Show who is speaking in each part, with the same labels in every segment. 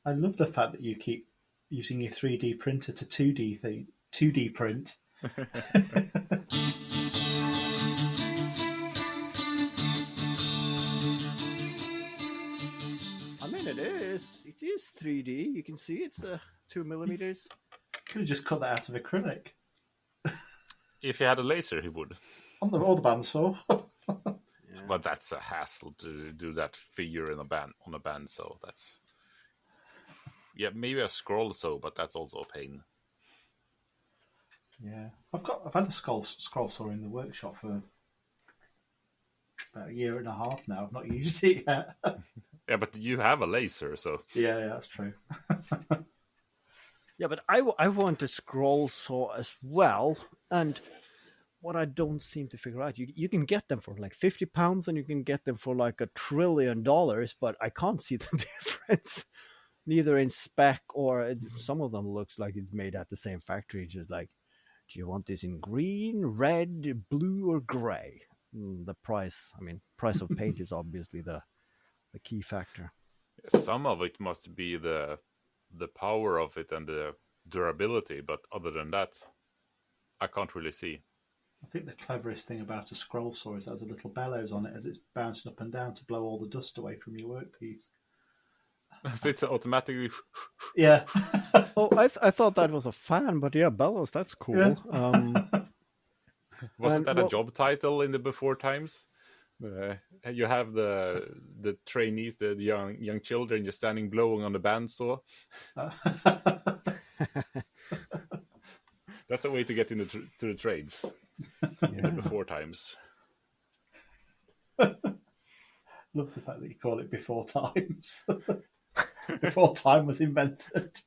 Speaker 1: I love the fact that you keep using your 3D printer to 2D print.
Speaker 2: I mean, it is 3D. You can see it's 2 millimeters.
Speaker 1: Could have just cut that out of acrylic.
Speaker 3: If he had a laser, he would.
Speaker 1: On the bandsaw.
Speaker 2: Yeah.
Speaker 3: But that's a hassle to do that figure on a bandsaw. That's maybe a scroll saw, but that's also a pain.
Speaker 1: Yeah, I've had a scroll saw in the workshop for about a year and a half now. I've not used it yet.
Speaker 3: Yeah, but you have a laser, so
Speaker 1: Yeah, that's true.
Speaker 2: Yeah, but I want a scroll saw as well. And what I don't seem to figure out, you can get them for like £50 and you can get them for like $1 trillion, but I can't see the difference, neither in spec or some of them looks like it's made at the same factory. Just like, do you want this in green, red, blue, or gray? The price of paint is obviously the key factor.
Speaker 3: some of it must be the power of it and the durability, but other than that, I can't really see.
Speaker 1: I think the cleverest thing about a scroll saw is there's a little bellows on it as it's bouncing up and down to blow all the dust away from your workpiece.
Speaker 3: So it's automatically.
Speaker 1: Yeah.
Speaker 2: Oh, I thought that was a fan, but yeah, bellows, that's cool.
Speaker 1: Yeah.
Speaker 3: Wasn't that a job title in the before times? You have the trainees, the young children, just standing blowing on the bandsaw. That's a way to get into to the trades in the before times.
Speaker 1: Love the fact that you call it before times. Before time was invented.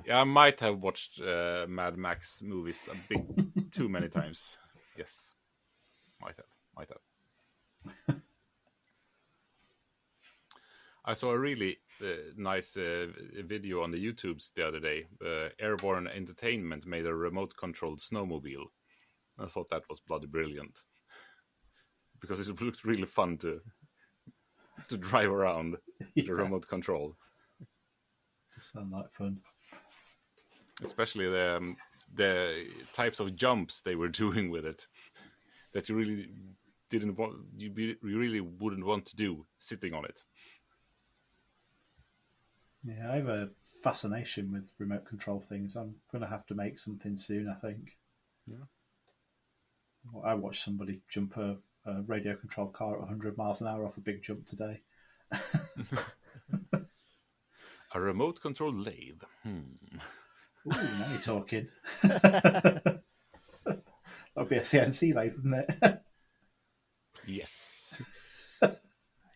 Speaker 3: Yeah, I might have watched Mad Max movies a bit too many times. Yes, might have. I saw a really nice video on the YouTubes the other day. Airborne Entertainment made a remote-controlled snowmobile. I thought that was bloody brilliant because it looked really fun to drive around the remote control.
Speaker 1: Sound like fun.
Speaker 3: Especially the types of jumps they were doing with it that you really didn't want, you really wouldn't want to do sitting on it.
Speaker 1: Yeah, I have a fascination with remote control things. I'm going to have to make something soon, I think.
Speaker 3: Yeah.
Speaker 1: Well, I watched somebody jump a radio controlled car at 100 miles an hour off a big jump today.
Speaker 3: A remote controlled lathe.
Speaker 1: Ooh, now you're talking. That'd be a CNC lathe, wouldn't it?
Speaker 3: Yes.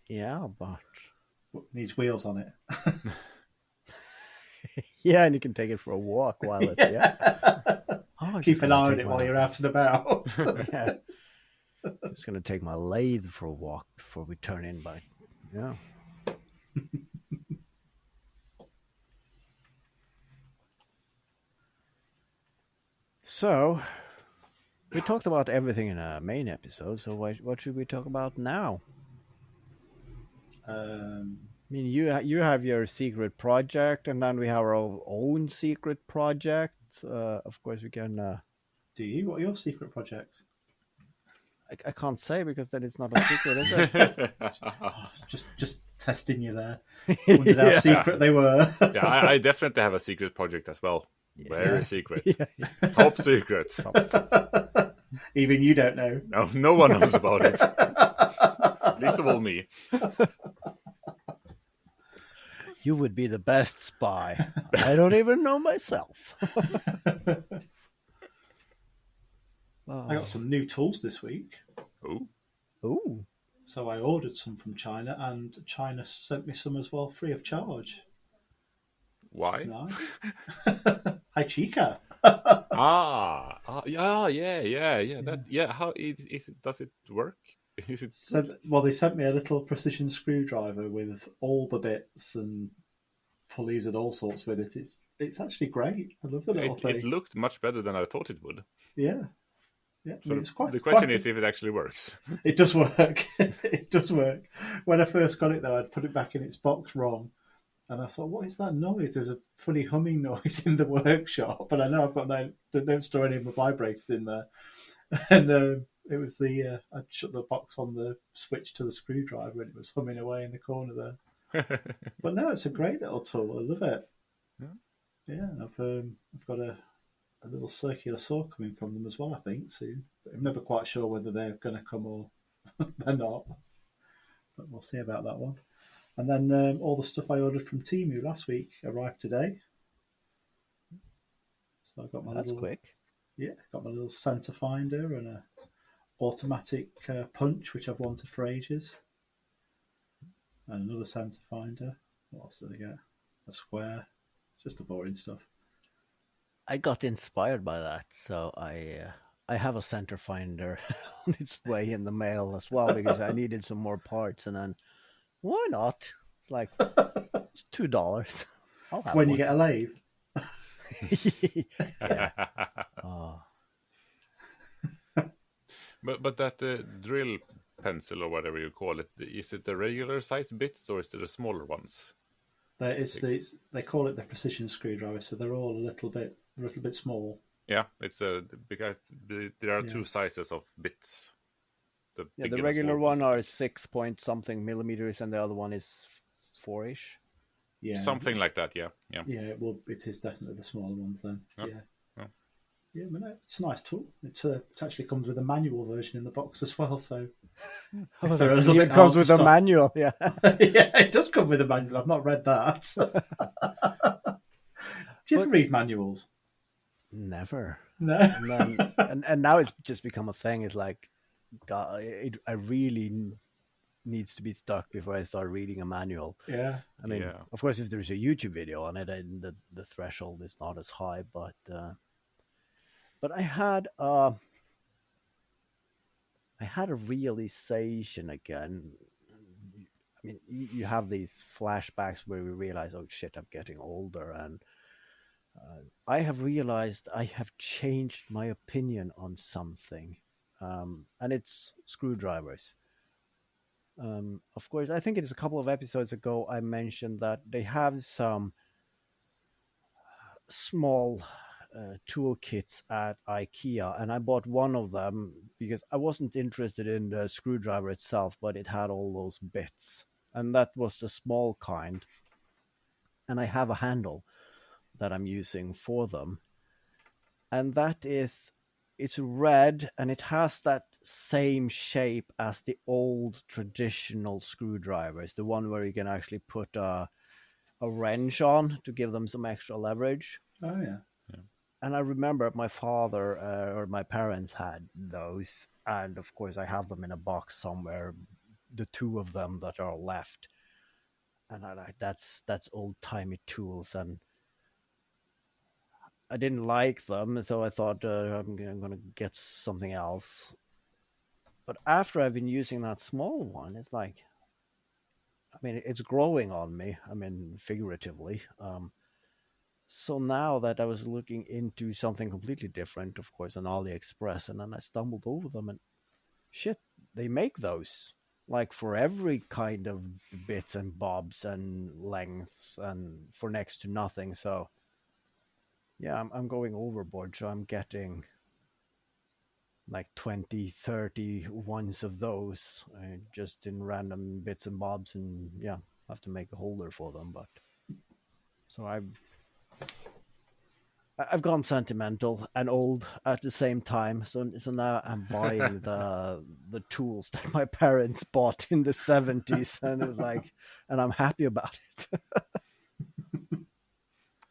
Speaker 2: Yeah, but
Speaker 1: Needs wheels on it.
Speaker 2: yeah, and you can take it for a walk while it's Oh,
Speaker 1: keep an eye on it while you're out and about.
Speaker 2: Yeah. Just gonna take my lathe for a walk before we turn in, but yeah. So, we talked about everything in our main episode, so what should we talk about now? I mean, you have your secret project, and then we have our own secret project. Of course, we can...
Speaker 1: Do you? What are your secret projects?
Speaker 2: I can't say because then it's not a secret, is it?
Speaker 1: Just testing you there. Wondered how secret they were.
Speaker 3: Yeah, I definitely have a secret project as well. Very secret.
Speaker 2: Yeah.
Speaker 3: Top secret.
Speaker 1: Even you don't know.
Speaker 3: No one knows about it. Least of all me.
Speaker 2: You would be the best spy. I don't even know myself.
Speaker 1: I got some new tools this week.
Speaker 3: Ooh.
Speaker 1: So I ordered some from China, and China sent me some as well, free of charge.
Speaker 3: Why?
Speaker 1: Nice. Hi, Chica.
Speaker 3: Yeah. How is it? Does it work? Is it?
Speaker 1: Well, they sent me a little precision screwdriver with all the bits and pulleys and all sorts with it. It's actually great. I love the little thing.
Speaker 3: It looked much better than I thought it would.
Speaker 1: Yeah.
Speaker 3: So
Speaker 1: it's quite,
Speaker 3: the question is if it actually works.
Speaker 1: It does work. It does work. When I first got it, though, I'd put it back in its box wrong, And I thought, what is that noise? There's a funny humming noise in the workshop, and I know I've got don't store any of my vibrators in there. And it was I shut the box on the switch to the screwdriver, and it was humming away in the corner there. But no, it's a great little tool. I love it. Yeah, I've got a little circular saw coming from them as well, I think, soon. But I'm never quite sure whether they're going to come or they're not. But we'll see about that one. And then all the stuff I ordered from Temu last week arrived today. So I got my
Speaker 2: That's
Speaker 1: little,
Speaker 2: quick.
Speaker 1: Yeah, got my little center finder and a automatic punch, which I've wanted for ages. And another center finder. What else did I get? A square. Just the boring stuff.
Speaker 2: I got inspired by that, so I have a center finder on its way in the mail as well because I needed some more parts, and then why not? It's like it's $2. I'll have
Speaker 1: When
Speaker 2: one.
Speaker 1: you get a lathe.
Speaker 2: Yeah. Oh.
Speaker 3: But that drill pencil or whatever you call it, is it the regular size bits or is it the smaller ones?
Speaker 1: They call it the precision screwdriver, so they're all a little bit small.
Speaker 3: Yeah, it's because there are two sizes of bits.
Speaker 2: The
Speaker 3: big and
Speaker 2: regular
Speaker 3: small
Speaker 2: one are
Speaker 3: ones.
Speaker 2: 6 point something millimeters, and the other one is 4-ish.
Speaker 1: Yeah,
Speaker 3: Something like that. Yeah.
Speaker 1: Yeah, it is definitely the smaller ones then.
Speaker 3: Yeah.
Speaker 1: Yeah, but no, it's a nice tool. It actually comes with a manual version in the box as well. So if they're a little
Speaker 2: It
Speaker 1: bit
Speaker 2: comes
Speaker 1: hard
Speaker 2: with
Speaker 1: to
Speaker 2: a
Speaker 1: stop-
Speaker 2: manual, yeah.
Speaker 1: Yeah, it does come with a manual. I've not read that. Do you ever read manuals?
Speaker 2: Never.
Speaker 1: No.
Speaker 2: And now it's just become a thing. It's like, God, I really needs to be stuck before I start reading a manual.
Speaker 1: Yeah.
Speaker 2: I mean, of course, if there's a YouTube video on it, the threshold is not as high. But I had a realization again. I mean, you have these flashbacks where we realize, oh shit, I'm getting older, and I have realized I have changed my opinion on something, and it's screwdrivers. Of course, I think it is a couple of episodes ago I mentioned that they have some small toolkits at IKEA, and I bought one of them because I wasn't interested in the screwdriver itself, but it had all those bits, and that was the small kind. And I have a handle that I'm using for them, and it's red, and it has that same shape as the old traditional screwdrivers, the one where you can actually put a wrench on to give them some extra leverage.
Speaker 1: Oh yeah.
Speaker 2: And I remember my father or my parents had those, and of course I have them in a box somewhere, the two of them that are left. And that's old timey tools, and I didn't like them, so I thought I'm going to get something else. But after I've been using that small one, it's like, I mean, it's growing on me. I mean, figuratively. So now that I was looking into something completely different, of course, on AliExpress, and then I stumbled over them, and shit, they make those. Like for every kind of bits and bobs and lengths, and for next to nothing. So yeah, I'm going overboard. So I'm getting like 20, 30 ones of those, just in random bits and bobs, and yeah, I have to make a holder for them. But so I've gone sentimental and old at the same time. So now I'm buying the tools that my parents bought in the 70s, and it's like, and I'm happy about it.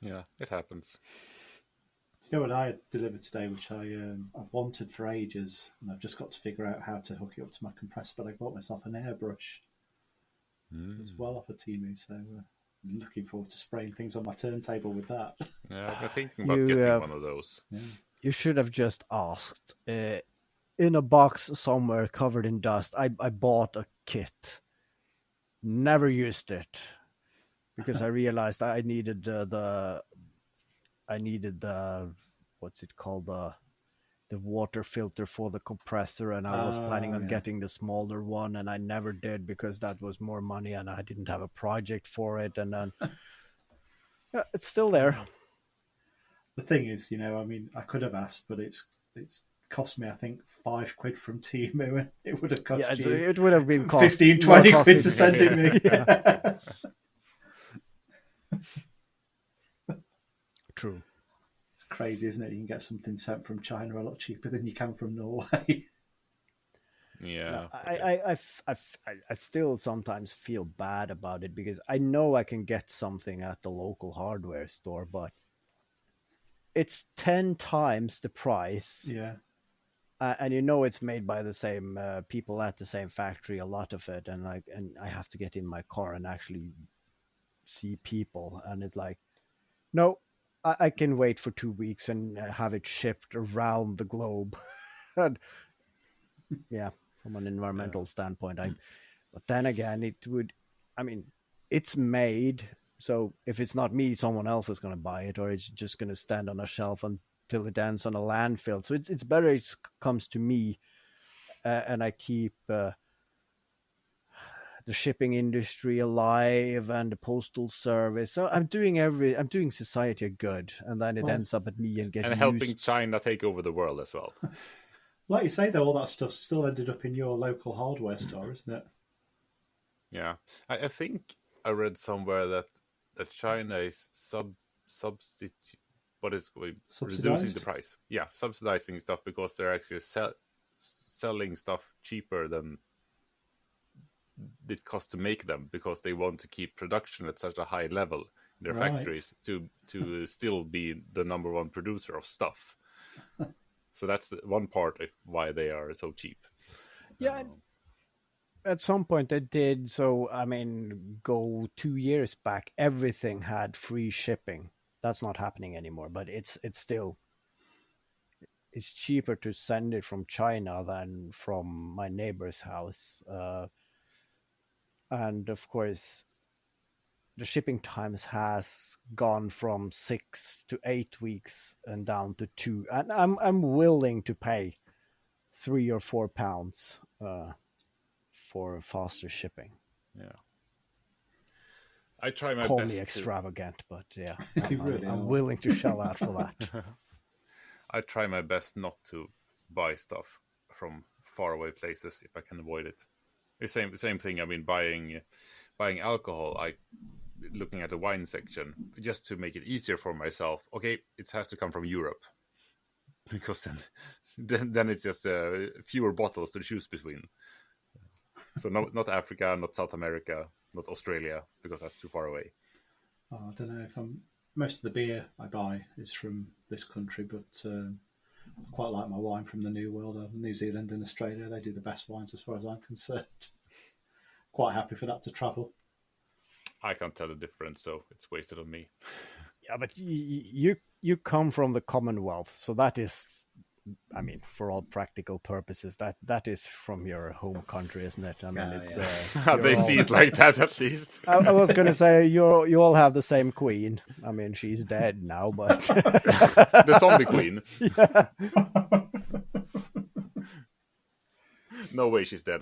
Speaker 3: Yeah, it happens.
Speaker 1: You know what I had delivered today, which I've wanted for ages, and I've just got to figure out how to hook it up to my compressor. But I bought myself an airbrush as well off of Temu, so I'm looking forward to spraying things on my turntable with that.
Speaker 3: Yeah, I've been thinking about getting one of those.
Speaker 1: Yeah.
Speaker 2: You should have just asked. In a box somewhere covered in dust, I bought a kit. Never used it because I realized I needed the what's it called, the the water filter for the compressor, and I was planning on
Speaker 1: yeah.
Speaker 2: getting the smaller one, and I never did because that was more money, and I didn't have a project for it. And then it's still there.
Speaker 1: The thing is, I mean, I could have asked, but it's cost me, I think, £5 from Temu, and it would have cost you
Speaker 2: it would have been
Speaker 1: 15, 20 quid to send it me.
Speaker 2: True.
Speaker 1: It's crazy, isn't it? You can get something sent from China a lot cheaper than you can from Norway.
Speaker 3: Yeah.
Speaker 2: I still sometimes feel bad about it because I know I can get something at the local hardware store, but it's 10 times the price.
Speaker 1: Yeah.
Speaker 2: And it's made by the same people at the same factory, a lot of it, and I have to get in my car and actually see people, and it's like, no, I can wait for 2 weeks and have it shipped around the globe. And yeah, from an environmental standpoint, but then again, it's made, so if it's not me, someone else is going to buy it, or it's just going to stand on a shelf until it ends on a landfill. So it's better it comes to me, and I keep the shipping industry alive and the postal service. So I'm doing society a good, and then it ends up at me and getting
Speaker 3: helping China take over the world as well.
Speaker 1: Like you say, though, all that stuff still ended up in your local hardware store, isn't it?
Speaker 3: Yeah, I think I read somewhere that China is substitute. What is reducing the price? Yeah, subsidizing stuff because they're actually selling stuff cheaper than it costs to make them, because they want to keep production at such a high level in their factories to still be the number one producer of stuff. So that's one part of why they are so cheap.
Speaker 2: Yeah. At some point they did. So, I mean, go 2 years back, everything had free shipping. That's not happening anymore, but it's still, it's cheaper to send it from China than from my neighbor's house. And of course, the shipping times has gone from 6 to 8 weeks and down to 2. And I'm willing to pay £3 or £4 for faster shipping.
Speaker 3: Yeah. I try my
Speaker 2: Call
Speaker 3: best.
Speaker 2: me extravagant, but yeah, I'm
Speaker 1: I'm
Speaker 2: willing to shell out for that.
Speaker 3: I try my best not to buy stuff from faraway places if I can avoid it. The same thing. I mean, buying alcohol. Looking at the wine section just to make it easier for myself. Okay, it has to come from Europe, because then it's just fewer bottles to choose between. So not Africa, not South America, not Australia, because that's too far away.
Speaker 1: I don't know if most of the beer I buy is from this country, but I quite like my wine from the New World. New Zealand and Australia, they do the best wines as far as I'm concerned. Quite happy for that to travel.
Speaker 3: I can't tell the difference, so it's wasted on me.
Speaker 2: Yeah, but you come from the Commonwealth, so that is, I mean, for all practical purposes, that is from your home country, isn't it? I mean,
Speaker 3: they see it like that at least.
Speaker 2: I was going to say you all have the same queen. I mean, she's dead now, but
Speaker 3: the zombie queen.
Speaker 2: Yeah.
Speaker 3: No way, she's dead.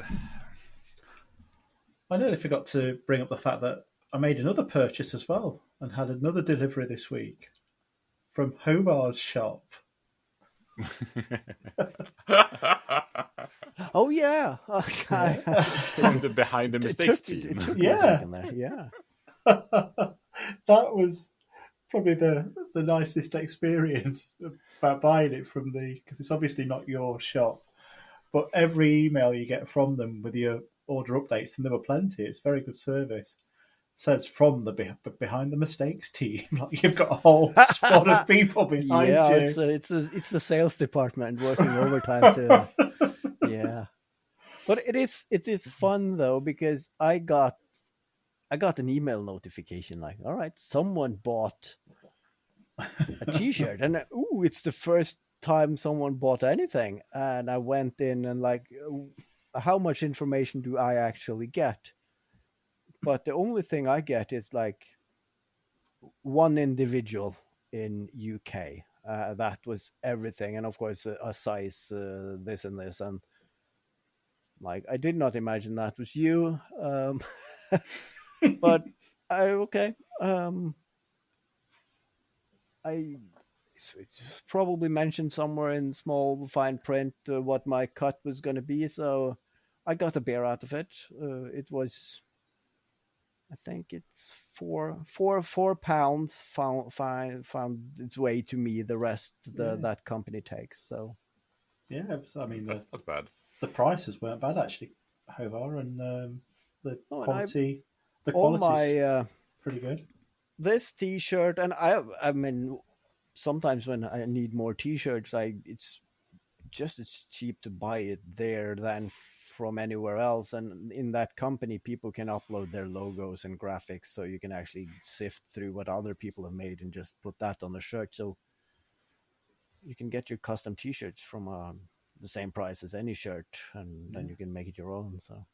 Speaker 1: I nearly forgot to bring up the fact that I made another purchase as well and had another delivery this week from Haavard's shop.
Speaker 2: Oh yeah, okay.
Speaker 3: From the Behind the Mistakes team.
Speaker 2: It took me a second there. Yeah.
Speaker 1: That was probably the nicest experience about buying it from because it's obviously not your shop, but every email you get from them with your order updates, and there were plenty. It's very good service. Says from the Behind the Mistakes team. Like, you've got a whole squad of people behind you.
Speaker 2: It's the sales department working overtime too. Yeah, but it is fun though, because I got an email notification like, all right, someone bought a T-shirt, and it's the first time someone bought anything, and I went in and like, how much information do I actually get? But the only thing I get is like one individual in UK, That was everything, and of course a size this and this, and like I did not imagine that was you, but okay. I it's probably mentioned somewhere in small fine print what my cut was going to be, so I got a beer out of it. It was, I think it's £4 found its way to me. The rest that company takes. So
Speaker 1: Yeah, I mean
Speaker 3: That's not bad.
Speaker 1: the prices weren't bad actually, Haavard, and the
Speaker 2: and
Speaker 1: quality. The
Speaker 2: all
Speaker 1: quality's
Speaker 2: my
Speaker 1: pretty good.
Speaker 2: this T-shirt, and I mean, sometimes when I need more T-shirts, it's just as cheap to buy it there than from anywhere else. And in that company, people can upload their logos and graphics, so you can actually sift through what other people have made and just put that on the shirt. So you can get your custom T-shirts from the same price as any shirt, and then you can make it your own. So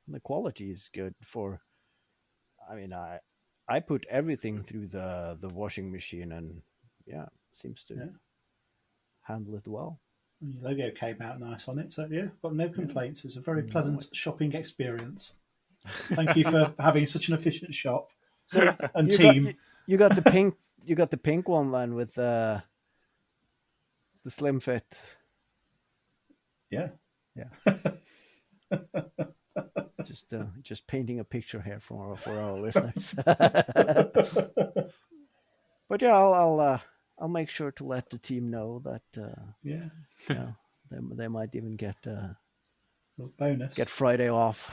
Speaker 2: the quality is good. I mean, I put everything through the washing machine, and it seems to handle it well.
Speaker 1: And your logo came out nice on it, so yeah, got no complaints. It was a very pleasant shopping experience. Thank you for having such an efficient shop and team.
Speaker 2: You got the pink. You got the pink one then with the slim fit.
Speaker 1: Yeah.
Speaker 2: Just painting a picture here for our listeners. But yeah, I'll make sure to let the team know that they might even get a
Speaker 1: little bonus.
Speaker 2: Get Friday off.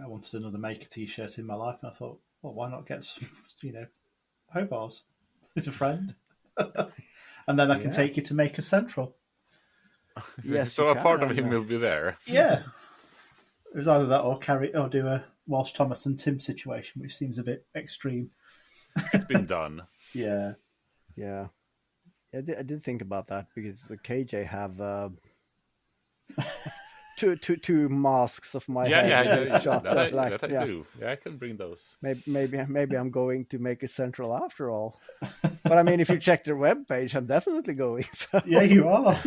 Speaker 1: I wanted another Maker T-shirt in my life, and I thought, well, why not get some, Haavard's? He's a friend, and then I can take you to Maker Central.
Speaker 2: Yes,
Speaker 3: so a part of him will be there.
Speaker 1: Yeah, it was either that or do a Walsh Thomas and Tim situation, which seems a bit extreme.
Speaker 3: It's been done.
Speaker 2: Yeah. I did think about that because the KJ have two masks of my head.
Speaker 3: That I do. Yeah, I can bring those.
Speaker 2: Maybe I'm going to make a Central after all. But I mean, if you check their webpage, I'm definitely going. So.
Speaker 1: Yeah, you are.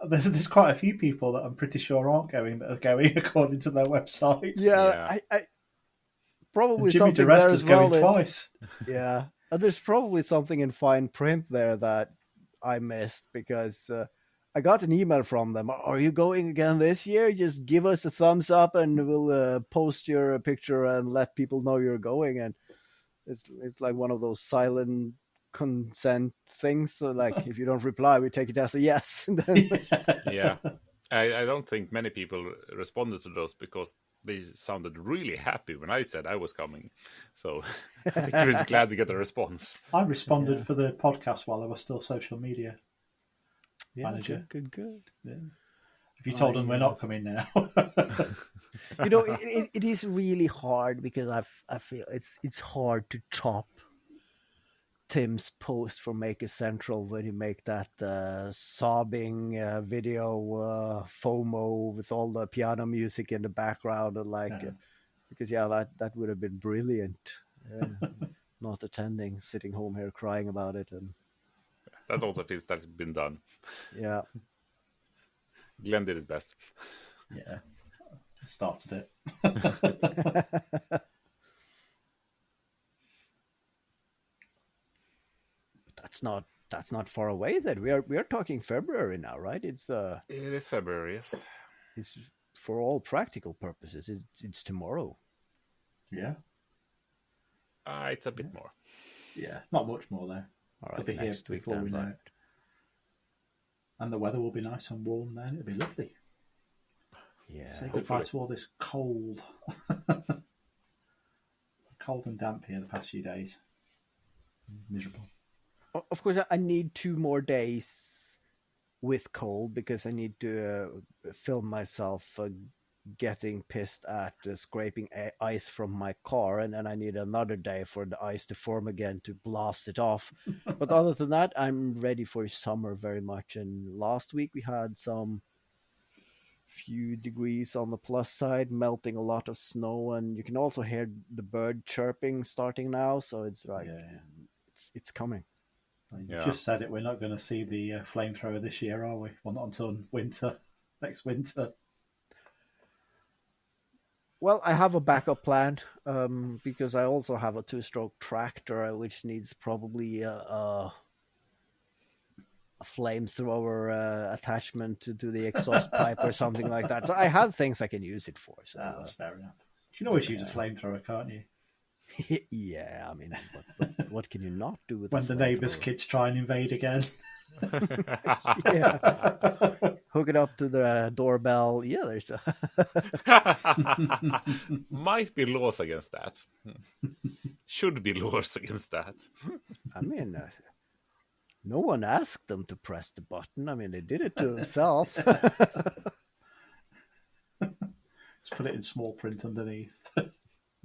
Speaker 1: There's quite a few people that I'm pretty sure aren't going that are going according to their website.
Speaker 2: Yeah. I probably
Speaker 1: and Jimmy
Speaker 2: something
Speaker 1: DeResta's
Speaker 2: there as well.
Speaker 1: Going twice.
Speaker 2: Yeah, there's probably something in fine print there that I missed because I got an email from them. Are you going again this year? Just give us a thumbs up and we'll post your picture and let people know you're going. And it's like one of those silent consent things. So like if you don't reply, we take it as a yes.
Speaker 3: Yeah. I don't think many people responded to those because they sounded really happy when I said I was coming. So I think I was glad to get a response.
Speaker 1: I responded for the podcast while I was still social media manager.
Speaker 2: Good.
Speaker 1: Yeah. If you told them we're not coming now.
Speaker 2: It is really hard because I feel it's hard to top Tim's post for Maker Central when you make that sobbing video FOMO with all the piano music in the background and because that would have been brilliant. Not attending, sitting home here crying about it, and
Speaker 3: that also feels that's been done.
Speaker 2: Yeah,
Speaker 3: Glenn did his best.
Speaker 1: Yeah, I started it.
Speaker 2: That's not far away. Then we are talking February now, right? It
Speaker 3: is February, yes.
Speaker 2: It's for all practical purposes. It's tomorrow.
Speaker 1: Yeah.
Speaker 3: It's a bit more.
Speaker 1: Yeah, not much more though.
Speaker 2: All
Speaker 1: right, be
Speaker 2: next
Speaker 1: here
Speaker 2: week
Speaker 1: before we know it. And the weather will be nice and warm then. It'll be lovely.
Speaker 2: Yeah.
Speaker 1: Say goodbye to all this cold. Cold and damp here the past few days. Miserable.
Speaker 2: Of course, I need 2 more days with cold because I need to film myself getting pissed at scraping ice from my car, and then I need another day for the ice to form again to blast it off. But other than that, I'm ready for summer very much. And last week we had some few degrees on the plus side, melting a lot of snow, and you can also hear the bird chirping starting now. So it's like it's coming.
Speaker 1: You just said it. We're not going to see the flamethrower this year, are we? Well, not until next winter.
Speaker 2: Well, I have a backup plan because I also have a 2-stroke tractor, which needs probably a flamethrower attachment to the exhaust pipe or something like that. So I have things I can use it for. So
Speaker 1: that's fair enough. You can always use a flamethrower, can't you?
Speaker 2: Yeah, I mean, what can you not do with
Speaker 1: when the neighbour's kids try and invade again?
Speaker 2: Yeah, hook it up to the doorbell. Yeah, there's
Speaker 3: might be laws against that. Should be laws against that.
Speaker 2: I mean, no one asked them to press the button. I mean, they did it to themselves.
Speaker 1: Just put it in small print underneath.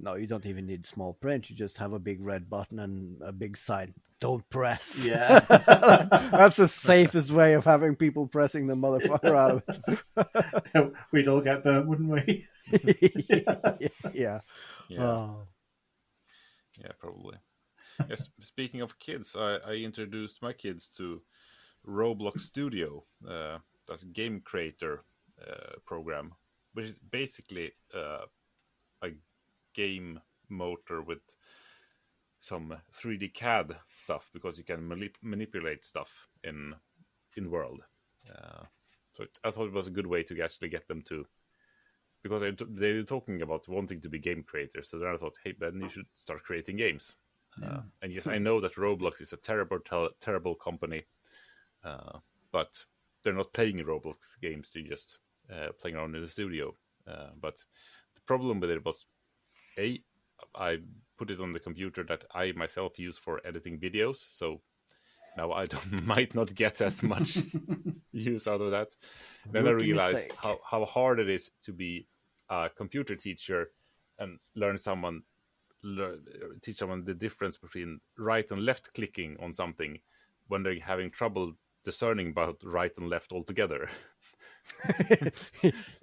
Speaker 2: No, you don't even need small print. You just have a big red button and a big sign. Don't press.
Speaker 1: Yeah.
Speaker 2: That's the safest way of having people pressing the motherfucker out of
Speaker 1: it. We'd all get burnt, wouldn't we?
Speaker 2: Yeah. Oh.
Speaker 3: Yeah, probably. Yes, speaking of kids, I introduced my kids to Roblox Studio. That's a game creator program, which is basically a game motor with some 3D CAD stuff, because you can manipulate stuff in world. So I thought it was a good way to actually get them to, because they were talking about wanting to be game creators. So then I thought, hey, then you should start creating games. And yes, I know that Roblox is a terrible company, but they're not playing Roblox games. They're just playing around in the studio. But the problem with it was, I put it on the computer that I myself use for editing videos, so now I might not get as much use out of that. Then I realized how hard it is to be a computer teacher and teach someone the difference between right and left clicking on something when they're having trouble discerning about right and left altogether.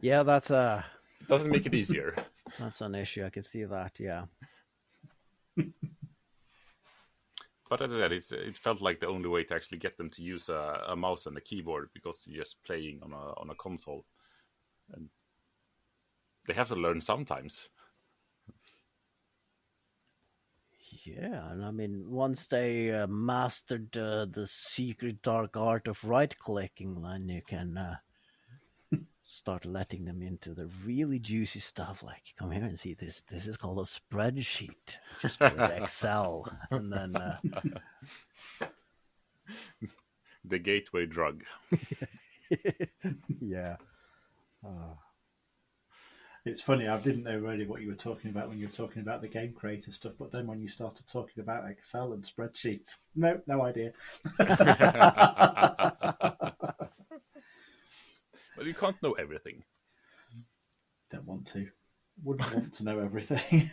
Speaker 2: Yeah, that's
Speaker 3: doesn't make it easier.
Speaker 2: That's an issue. I can see that. Yeah.
Speaker 3: But as I said, it felt like the only way to actually get them to use a mouse and a keyboard, because you're just playing on a console, and they have to learn sometimes.
Speaker 2: Yeah, and I mean, once they mastered the secret dark art of right-clicking, then you can start letting them into the really juicy stuff. Like, come here and see this. This is called a spreadsheet. Just do it Excel, and then
Speaker 3: the gateway drug.
Speaker 2: Yeah.
Speaker 1: It's funny, I didn't know really what you were talking about when you were talking about the game creator stuff, but then when you started talking about Excel and spreadsheets, no idea.
Speaker 3: Well, you can't know everything.
Speaker 1: Don't want to. Wouldn't want to know everything.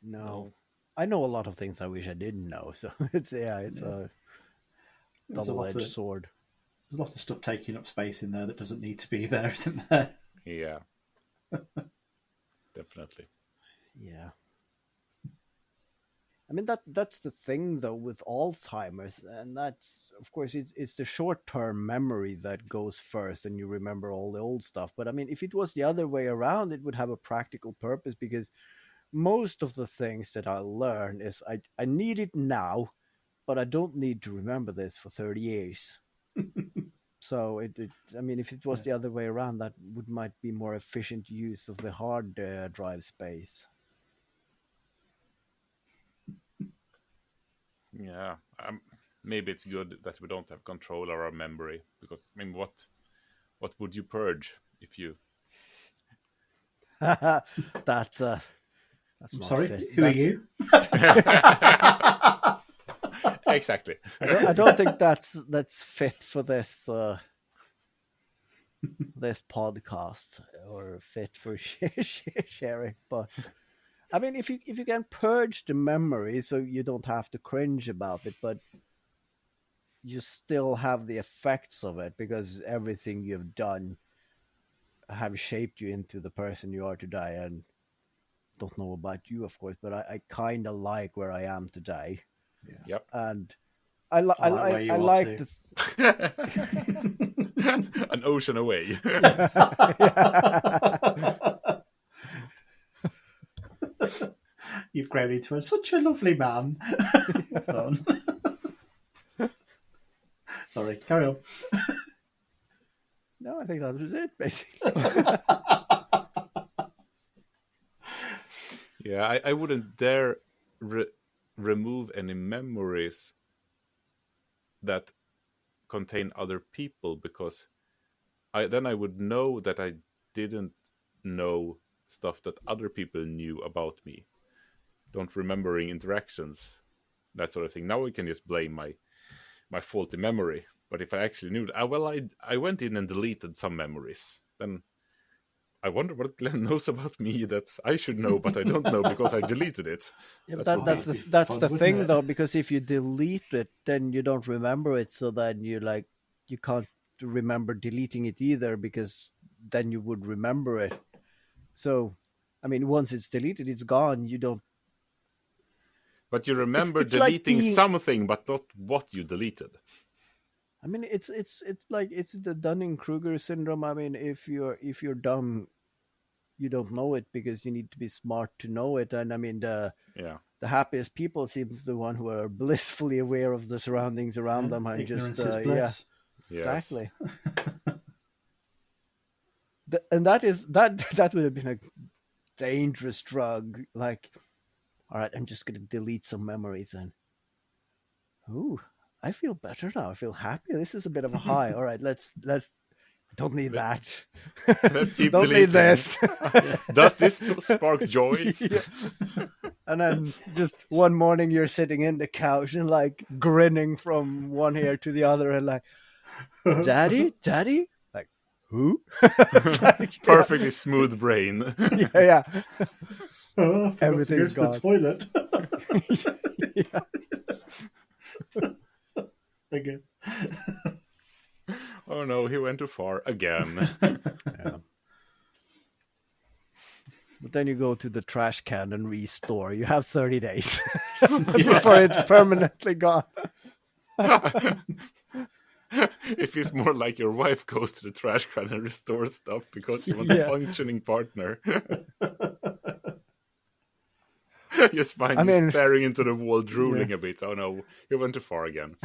Speaker 2: No. I know a lot of things I wish I didn't know, so it's a double-edged sword.
Speaker 1: There's a lot of stuff taking up space in there that doesn't need to be there, isn't there?
Speaker 3: Yeah. Definitely.
Speaker 2: Yeah. I mean, that's the thing, though, with Alzheimer's, and that's, of course, it's the short-term memory that goes first, and you remember all the old stuff. But I mean, if it was the other way around, it would have a practical purpose, because most of the things that I learn is I need it now, but I don't need to remember this for 30 years. So I mean, if it was the other way around, that might be more efficient use of the hard drive space.
Speaker 3: Yeah, maybe it's good that we don't have control of our memory, because I mean, what would you purge if you?
Speaker 2: That's
Speaker 1: I'm sorry. Who are you?
Speaker 3: Exactly.
Speaker 2: I don't think that's fit for this this podcast, or fit for sharing. But I mean, if you can purge the memory, so you don't have to cringe about it, but you still have the effects of it because everything you've done have shaped you into the person you are today. And don't know about you, of course, but I kind of like where I am today,
Speaker 1: Yeah.
Speaker 3: Yep.
Speaker 2: and
Speaker 1: I like where you
Speaker 2: I
Speaker 1: are
Speaker 2: like
Speaker 1: too.
Speaker 3: An ocean away.
Speaker 1: You've grown into such a lovely man. Well done. Sorry, carry on.
Speaker 2: No, I think that was it, basically.
Speaker 3: Yeah, I wouldn't dare remove any memories that contain other people, because then I would know that I didn't know stuff that other people knew about me. Don't remembering interactions, that sort of thing. Now I can just blame my faulty memory. But if I actually knew that, I went in and deleted some memories, then I wonder what Glenn knows about me that I should know, but I don't know because I deleted it.
Speaker 2: Yeah,
Speaker 3: That would
Speaker 2: that's
Speaker 3: be
Speaker 2: that's
Speaker 1: fun,
Speaker 2: the
Speaker 1: wouldn't
Speaker 2: thing,
Speaker 1: it?
Speaker 2: though, because if you delete it, then you don't remember it. So then you can't remember deleting it either, because then you would remember it. So, I mean, once it's deleted, it's gone. You don't.
Speaker 3: But you remember
Speaker 2: It's like
Speaker 3: deleting
Speaker 2: being.
Speaker 3: something, but not what you deleted.
Speaker 2: I mean, it's like it's the Dunning-Kruger syndrome. I mean, if you're dumb, you don't know it because you need to be smart to know it. And I mean,
Speaker 3: Yeah.
Speaker 2: the happiest people seems the one who are blissfully aware of the surroundings around them and just
Speaker 1: Ignorance is
Speaker 2: yeah,
Speaker 1: bliss.
Speaker 3: Yes.
Speaker 2: exactly. And that would have been a dangerous drug. Like, all right, I'm just going to delete some memories and ooh, I feel better now. I feel happy. This is a bit of a high. All right, let's don't need that.
Speaker 3: Let's keep
Speaker 2: don't need
Speaker 3: deleting.
Speaker 2: this.
Speaker 3: Does this spark joy?
Speaker 2: Yeah. And then just one morning you're sitting in the couch and like grinning from one ear to the other and like, daddy, like, who? Like,
Speaker 3: Perfectly smooth brain.
Speaker 2: yeah.
Speaker 1: Oh, I forgot
Speaker 2: Everything's
Speaker 1: to go to the toilet.
Speaker 2: Yeah.
Speaker 1: Again.
Speaker 3: Oh no, he went too far again.
Speaker 2: Yeah. But then you go to the trash can and restore. You have 30 days before it's permanently gone.
Speaker 3: If it's more like your wife goes to the trash can and restores stuff because you want a functioning partner. Just find you staring into the wall, drooling a bit. Oh no, you went too far again.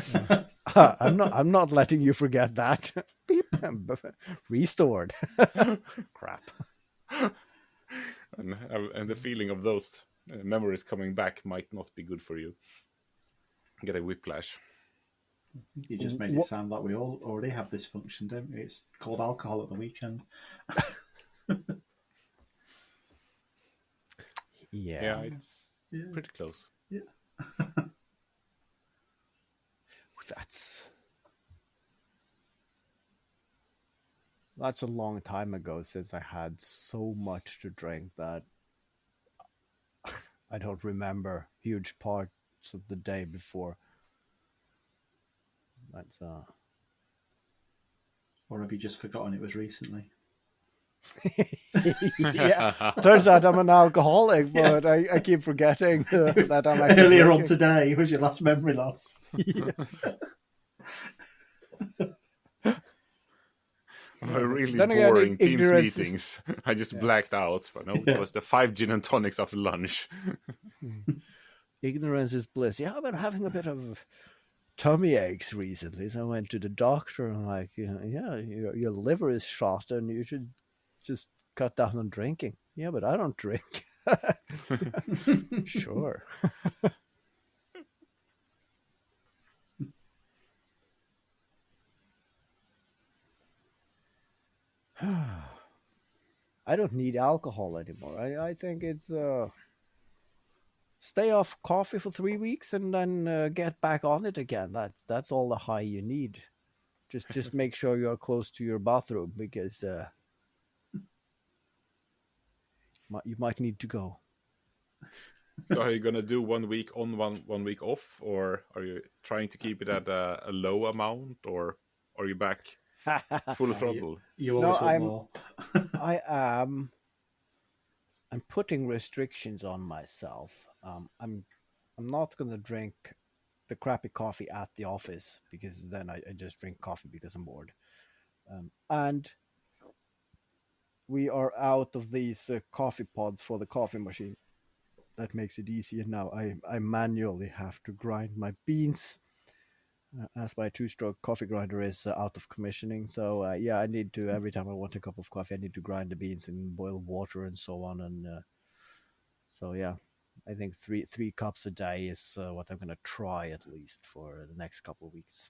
Speaker 2: I'm not letting you forget that. Beep. Restored. Crap.
Speaker 3: And the feeling of those memories coming back might not be good for you. Get a whiplash.
Speaker 1: You just made it sound like we all already have this function, don't we? It's called alcohol at the weekend.
Speaker 3: Yeah, it's pretty close.
Speaker 1: Yeah.
Speaker 2: That's a long time ago since I had so much to drink that I don't remember huge parts of the day before. That's
Speaker 1: Or have you just forgotten it was recently?
Speaker 2: yeah. Turns out I'm an alcoholic, but I keep forgetting that I'm actually
Speaker 1: earlier
Speaker 2: drinking.
Speaker 1: on today was your last memory loss.
Speaker 3: Really
Speaker 2: Then again,
Speaker 3: boring Teams
Speaker 2: ignorance
Speaker 3: meetings. I just blacked out. But no, it was the 5 gin and tonics after lunch.
Speaker 2: Ignorance is bliss. Yeah, I've been having a bit of tummy aches recently, so I went to the doctor and like, yeah, your liver is shot and you should just cut down on drinking. Yeah, but I don't drink. Sure. I don't need alcohol anymore. I think it's stay off coffee for 3 weeks and then get back on it again. That's all the high you need. Just make sure you're close to your bathroom because you might need to go.
Speaker 3: So are you gonna do 1 week on, 1 week off, or are you trying to keep it at a low amount, or are you back full throttle?
Speaker 1: You
Speaker 2: No,
Speaker 1: always want more.
Speaker 2: I am. I'm putting restrictions on myself. I'm not going to drink the crappy coffee at the office because then I just drink coffee because I'm bored. And we are out of these coffee pods for the coffee machine. That makes it easier now. I manually have to grind my beans as my two-stroke coffee grinder is out of commissioning. So yeah, I need to every time I want a cup of coffee, I need to grind the beans and boil water and so on. And so yeah, I think three cups a day is what I'm gonna try at least for the next couple of weeks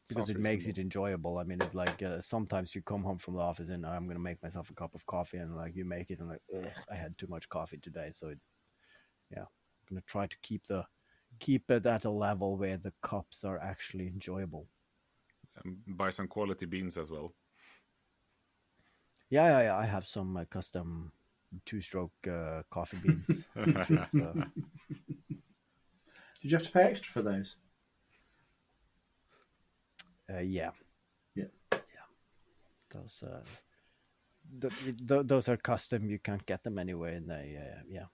Speaker 2: because
Speaker 3: Sounds
Speaker 2: it makes
Speaker 3: reasonable.
Speaker 2: it enjoyable. I mean, it's like sometimes you come home from the office and I'm gonna make myself a cup of coffee, and like you make it and like, ugh, I had too much coffee today. So yeah, I'm gonna try to keep it at a level where the cups are actually enjoyable.
Speaker 3: Buy some quality beans as well.
Speaker 2: Yeah. I have some custom two-stroke coffee beans, which is
Speaker 1: Did you have to pay extra for those?
Speaker 2: yeah.
Speaker 1: Yeah.
Speaker 2: Those those are custom. You can't get them anywhere, and they yeah,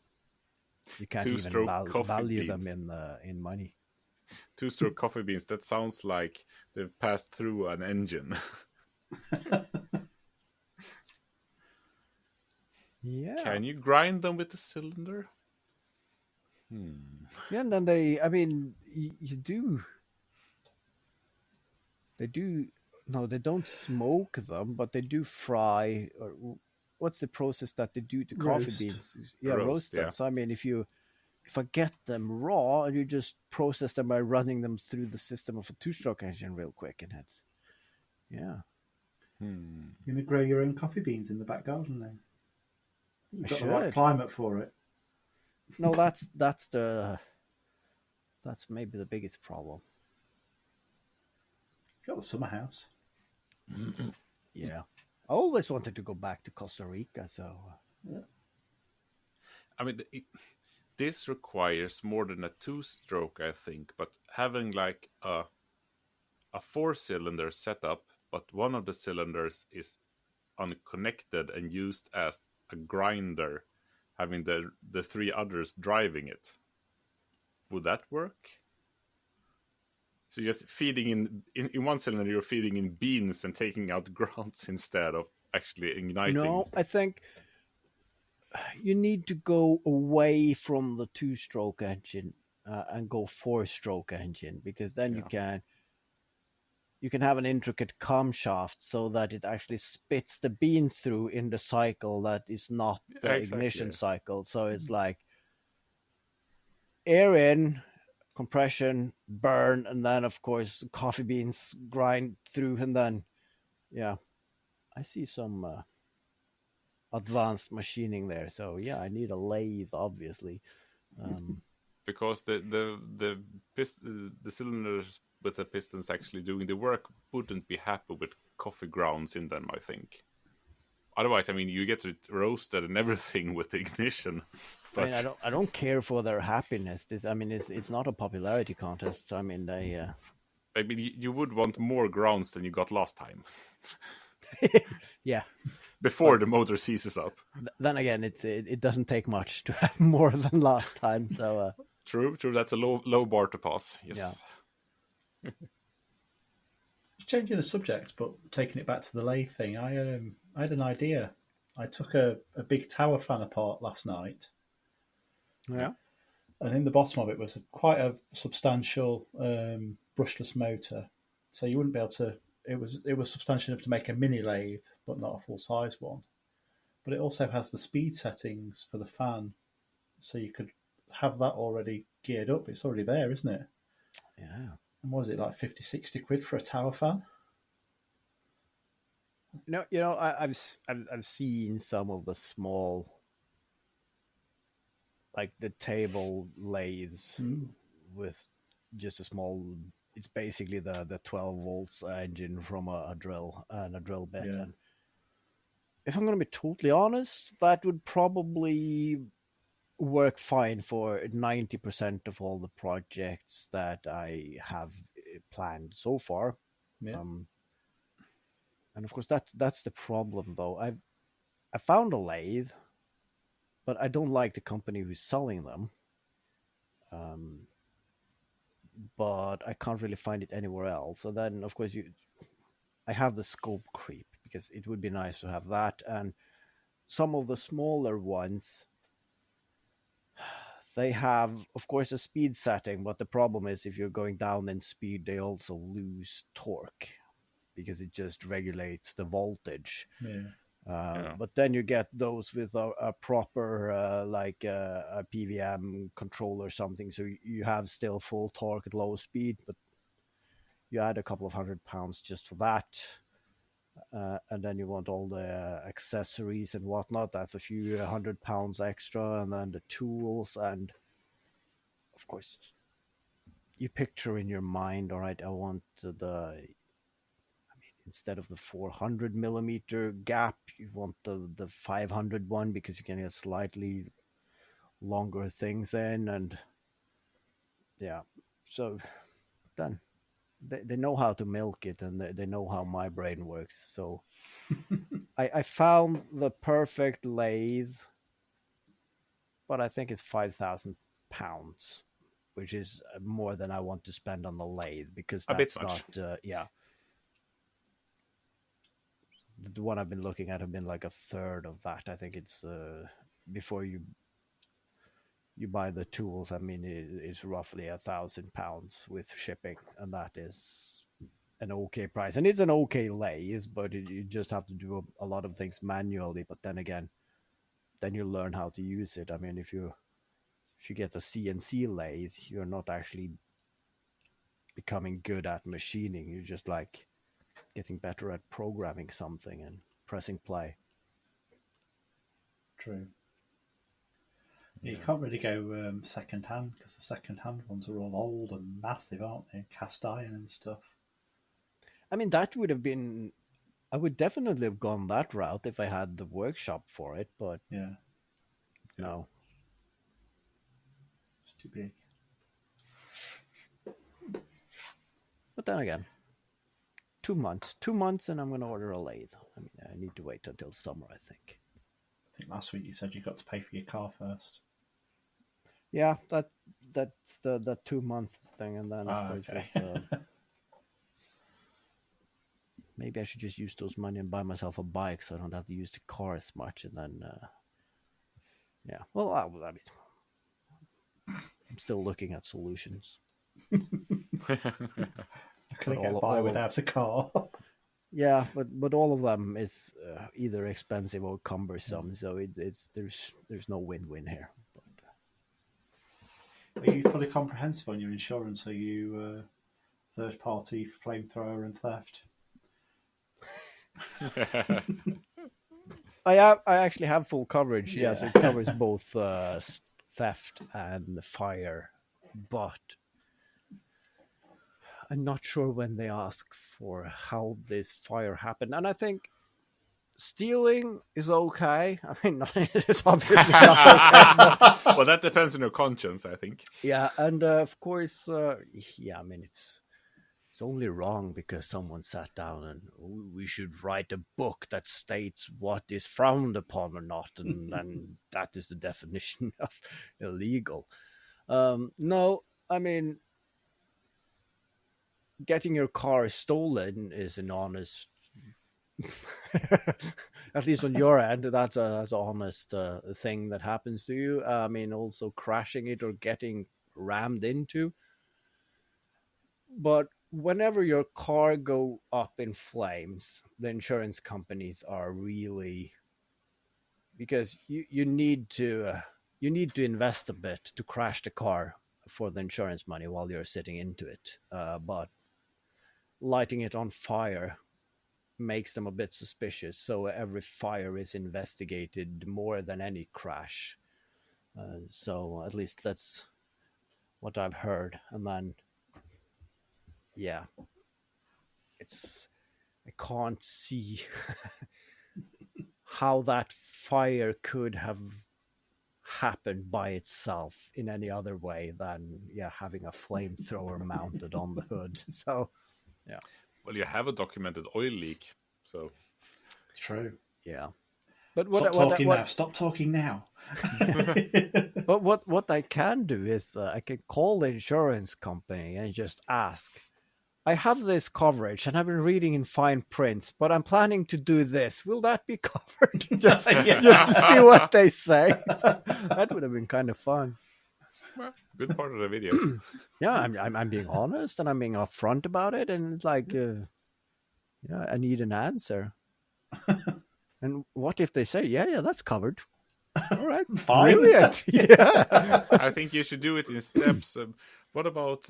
Speaker 2: you can't even
Speaker 3: Two-stroke coffee
Speaker 2: value them
Speaker 3: beans.
Speaker 2: in money.
Speaker 3: Two-stroke coffee beans. That sounds like they've passed through an engine.
Speaker 2: Yeah,
Speaker 3: Can you grind them with the cylinder?
Speaker 2: yeah, and then I mean, you do. They do. No, they don't smoke them, but they do fry. Or what's the process that they do to coffee
Speaker 1: Roast.
Speaker 2: beans? Yeah, roast
Speaker 3: Roast,
Speaker 2: them.
Speaker 3: yeah.
Speaker 2: So I mean, if I get them raw and you just process them by running them through the system of a two-stroke engine real quick, and it's yeah,
Speaker 1: You're gonna grow your own coffee beans in the back garden then.
Speaker 2: I
Speaker 1: You've got the right
Speaker 2: should.
Speaker 1: climate for it.
Speaker 2: No, that's maybe the biggest problem.
Speaker 1: You've got the summer house.
Speaker 2: Yeah, I always wanted to go back to Costa Rica, so
Speaker 3: I mean, this requires more than a two-stroke, I think. But having like a four-cylinder setup, but one of the cylinders is unconnected and used as a grinder, having the three others driving it. Would that work? So you're just feeding in one cylinder, you're feeding in beans and taking out grounds instead of actually igniting.
Speaker 2: no, I think you need to go away from the two-stroke engine and go four-stroke engine because then
Speaker 3: Yeah.
Speaker 2: you can have an intricate camshaft so that it actually spits the bean through in the cycle that is not the ignition
Speaker 3: Exactly.
Speaker 2: cycle. So it's like air in, compression, burn, and then of course coffee beans grind through, and then yeah, I see some advanced machining there. So yeah, I need a lathe, obviously.
Speaker 3: Because the cylinders with the pistons actually doing the work wouldn't be happy with coffee grounds in them, I think. Otherwise, I mean, you get it roasted and everything with the ignition.
Speaker 2: I mean,
Speaker 3: But
Speaker 2: I don't care for their happiness. I mean, it's not a popularity contest. I mean, they
Speaker 3: I mean, you would want more grounds than you got last time
Speaker 2: yeah.
Speaker 3: before the motor seizes up.
Speaker 2: Then again, it doesn't take much to have more than last time. So
Speaker 3: True. That's a low bar to pass.
Speaker 2: yeah.
Speaker 3: Yes.
Speaker 1: Changing the subject, but taking it back to the lathe thing, I had an idea. I took a big tower fan apart last night,
Speaker 2: Yeah.
Speaker 1: and in the bottom of it was quite a substantial brushless motor. So you wouldn't be able to. It was substantial enough to make a mini lathe, but not a full size one. But it also has the speed settings for the fan, so you could have that already geared up. It's already there, isn't it?
Speaker 2: Yeah.
Speaker 1: And what is it, like 50, 60 quid for a tower fan?
Speaker 2: No, I've seen some of the small, like the table lathes with just a small. It's basically the 12 volts engine from a drill and a drill bit.
Speaker 1: Yeah.
Speaker 2: And if I'm going to be totally honest, that would probably work fine for 90% of all the projects that I have planned so far.
Speaker 1: Yeah.
Speaker 2: And of course, that's the problem, though. I found a lathe, but I don't like the company who's selling them. But I can't really find it anywhere else. So then, of course, I have the scope creep because it would be nice to have that. And some of the smaller ones, they have, of course, a speed setting. But the problem is if you're going down in speed, they also lose torque because it just regulates the voltage.
Speaker 1: Yeah.
Speaker 2: But then you get those with a proper like a PWM control or something, so you have still full torque at low speed, but you add a couple of £100 just for that, and then you want all the accessories and whatnot. That's a few £100 extra, and then the tools, and of course you picture in your mind, all right, I want instead of the 400 millimeter gap, you want the 500 one because you can get slightly longer things in. And yeah, so then they know how to milk it, and they know how my brain works. So I found the perfect lathe, but I think it's £5,000, which is more than I want to spend on the lathe because
Speaker 3: A bit
Speaker 2: that's
Speaker 3: much.
Speaker 2: not the one I've been looking at have been like a third of that. I think it's before you buy the tools. I mean, it's roughly £1,000 with shipping, and that is an okay price. And it's an okay lathe, but you just have to do a lot of things manually. But then again, then you learn how to use it. I mean, if you get a CNC lathe, you're not actually becoming good at machining. You're just like getting better at programming something and pressing play.
Speaker 1: True. You can't really go second hand because the second hand ones are all old and massive, aren't they? Cast iron and stuff.
Speaker 2: I mean, that would have been. I would definitely have gone that route if I had the workshop for it, but
Speaker 1: Yeah,
Speaker 2: no.
Speaker 1: it's too big.
Speaker 2: But then again, 2 months, and I'm going to order a lathe. I mean, I need to wait until summer, I think.
Speaker 1: I think last week you said you got to pay for your car first.
Speaker 2: Yeah, that's the 2 month thing, and then of course
Speaker 1: okay.
Speaker 2: maybe I should just use those money and buy myself a bike, so I don't have to use the car as much. And then, yeah. Well, I mean, I'm still looking at solutions.
Speaker 1: I couldn't get by without a car.
Speaker 2: Yeah, but all of them is either expensive or cumbersome, so there's no win-win here.
Speaker 1: Are you fully comprehensive on your insurance? Are you third-party flamethrower and theft?
Speaker 2: I actually have full coverage. Yeah, so it covers both theft and fire, but I'm not sure when they ask for how this fire happened. And I think stealing is okay. I mean, it's obviously not okay.
Speaker 3: Well, that depends on your conscience, I think.
Speaker 2: Yeah, and of course, yeah, I mean, it's only wrong because someone sat down and we should write a book that states what is frowned upon or not, and that is the definition of illegal. No, I mean, getting your car stolen is an honest, at least on your end, that's an honest thing that happens to you. I mean, also crashing it or getting rammed into. But whenever your car go up in flames, the insurance companies are really, because you need to invest a bit to crash the car for the insurance money while you're sitting into it. But lighting it on fire makes them a bit suspicious. So every fire is investigated more than any crash. So at least that's what I've heard. And then, yeah, I can't see how that fire could have happen by itself in any other way than having a flamethrower mounted on the hood. So
Speaker 3: Well, you have a documented oil leak, so
Speaker 1: It's true.
Speaker 2: yeah. But
Speaker 1: Stop talking now.
Speaker 2: But what I can do is I can call the insurance company and just ask, I have this coverage and I've been reading in fine print, but I'm planning to do this. Will that be covered? just to see what they say. That would have been kind of fun.
Speaker 3: well, good part of the video.
Speaker 2: Yeah, I'm being honest and I'm being upfront about it, and it's like, I need an answer. And what if they say, yeah, that's covered? All right,
Speaker 1: Fine.
Speaker 2: brilliant. Yeah,
Speaker 3: I think you should do it in steps. What about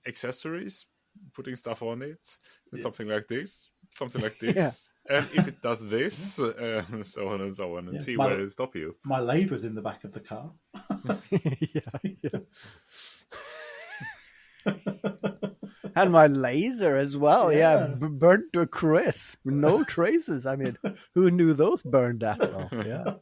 Speaker 3: accessories? Putting stuff on it, something like this, something like this.
Speaker 2: Yeah.
Speaker 3: And if it does this, so on and so on, and see where it'll stop you.
Speaker 1: My lathe was in the back of the car.
Speaker 2: yeah. And my laser as well. Yeah, burnt to a crisp. No traces. I mean, who knew those burned that well? Yeah.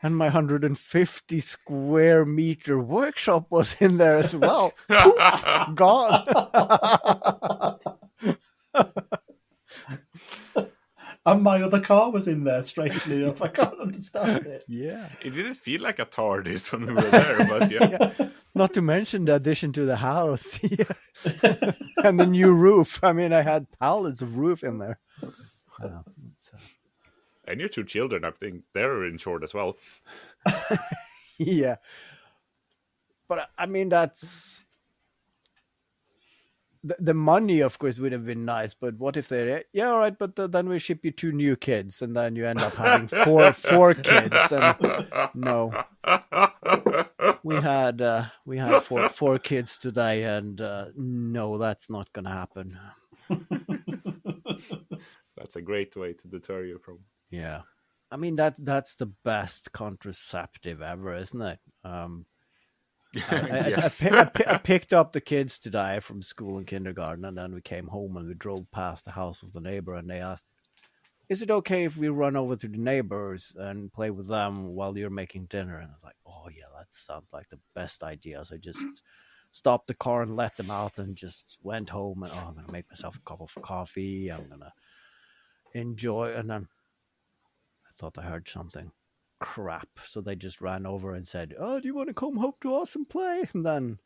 Speaker 2: And my 150 square meter workshop was in there as well. Poof, gone.
Speaker 1: And my other car was in there, strangely enough. I can't understand it.
Speaker 2: Yeah.
Speaker 3: It didn't feel like a TARDIS when we were there, but yeah.
Speaker 2: Not to mention the addition to the house. And the new roof. I mean, I had pallets of roof in there.
Speaker 3: And your two children, I think they're insured as well.
Speaker 2: Yeah. But I mean, that's the money, of course, would have been nice. But what if all right, but then we ship you 2 new kids, and then you end up having four kids. And no, we had four kids today, and no, that's not going to happen.
Speaker 3: That's a great way to deter you from.
Speaker 2: Yeah, I mean that's the best contraceptive ever, isn't it?
Speaker 3: Yes.
Speaker 2: I picked up the kids today from school and kindergarten, and then we came home and we drove past the house of the neighbor, and they asked, is it okay if we run over to the neighbors and play with them while you're making dinner? And I was like, oh yeah, that sounds like the best idea. So I just stopped the car and let them out and just went home, and I'm going to make myself a cup of coffee. I'm going to enjoy. And then I thought I heard something. Crap. So they just ran over and said, oh, do you want to come home to us and play? And then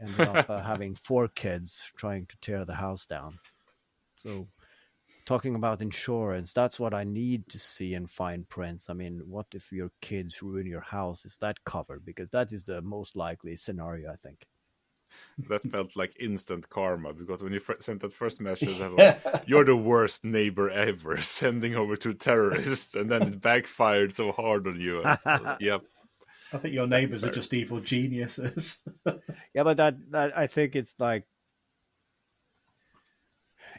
Speaker 2: ended up having 4 kids trying to tear the house down. So talking about insurance, that's what I need to see in fine prints. I mean, what if your kids ruin your house? Is that covered? Because that is the most likely scenario, I think.
Speaker 3: That felt like instant karma, because when you sent that first message, I was like, you're the worst neighbor ever, sending over 2 terrorists, and then it backfired so hard on you. Yep.
Speaker 1: I think your neighbors are just evil geniuses.
Speaker 2: Yeah, but that I think it's like,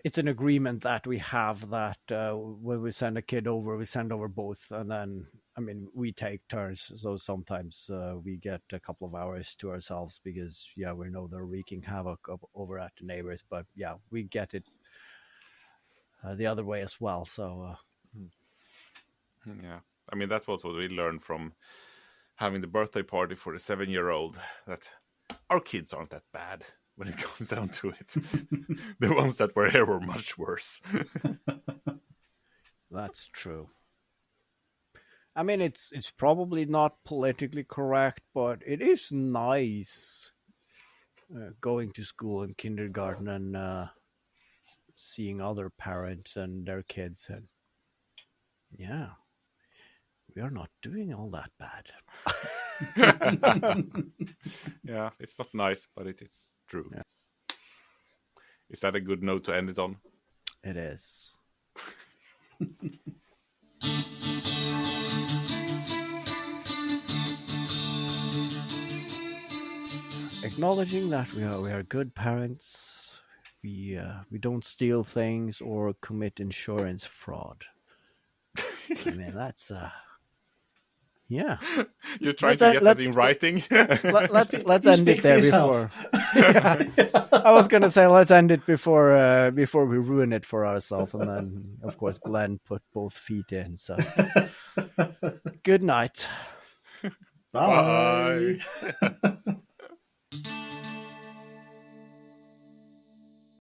Speaker 2: it's an agreement that we have that when we send a kid over, we send over both, and then, I mean, we take turns. So sometimes we get a couple of hours to ourselves because, we know they're wreaking havoc over at the neighbors. But we get it the other way as well. So
Speaker 3: yeah, I mean, that's what we learned from having the birthday party for the 7-year-old, that our kids aren't that bad when it comes down to it. The ones that were here were much worse.
Speaker 2: That's true. I mean, it's probably not politically correct, but it is nice going to school and kindergarten and seeing other parents and their kids. And we are not doing all that bad.
Speaker 3: Yeah, it's not nice, but it is true.
Speaker 2: Yeah.
Speaker 3: Is that a good note to end it on?
Speaker 2: It is. Acknowledging that we are good parents, we don't steal things or commit insurance fraud. I mean, that's Yeah.
Speaker 3: You're trying to get that in writing.
Speaker 2: Let's
Speaker 1: You
Speaker 2: end
Speaker 1: speak
Speaker 2: it
Speaker 1: for
Speaker 2: there
Speaker 1: yourself.
Speaker 2: before. I was gonna say let's end it before we ruin it for ourselves, and then of course Glenn put both feet in. So good night.
Speaker 1: Bye.
Speaker 3: Bye.